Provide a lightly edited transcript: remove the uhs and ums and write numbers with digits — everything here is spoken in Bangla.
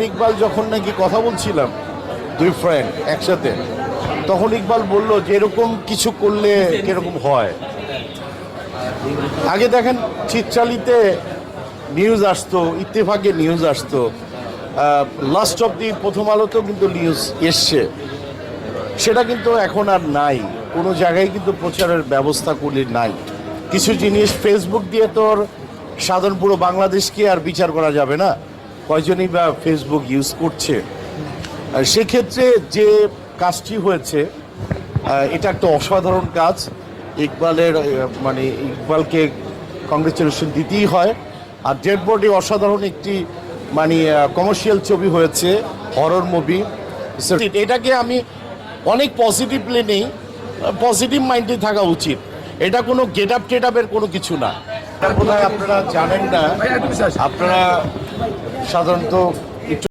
ইকবাল যখন নাকি কথা বলছিলাম দুই ফ্রেন্ড একসাথে, তখন ইকবাল বলল যে এরকম কিছু করলে কিরকম হয়। আগে দেখেন চিত্রালিতে নিউজ আসতো, ইত্তেফাকে নিউজ আসতো, লাস্ট অব দি প্রথম আলোতেও কিন্তু নিউজ এসছে, সেটা কিন্তু এখন আর নাই। কোনো জায়গায় কিন্তু প্রচারের ব্যবস্থা করলে নাই। কিছু জিনিস ফেসবুক দিয়ে তোর সাধারণ পুরো বাংলাদেশকে আর বিচার করা যাবে না, কয়জনই বা ফেসবুক ইউজ করছে। আর সেক্ষেত্রে যে কাজটি হয়েছে এটা একটা অসাধারণ কাজ। ইকবালের মানে ইকবালকে কংগ্রেচুলেশন দিতেই হয়। আর ডেড বডি অসাধারণ একটি মানে কমার্শিয়াল ছবি হয়েছে, হরর মুভি। এটাকে আমি অনেক পজিটিভলি নেই, পজিটিভ মাইন্ডে থাকা উচিত। এটা কোনো গেট আপ টেট আপের কোনো কিছু না। বোধহয় আপনারা জানেন না, আপনারা সাধারণত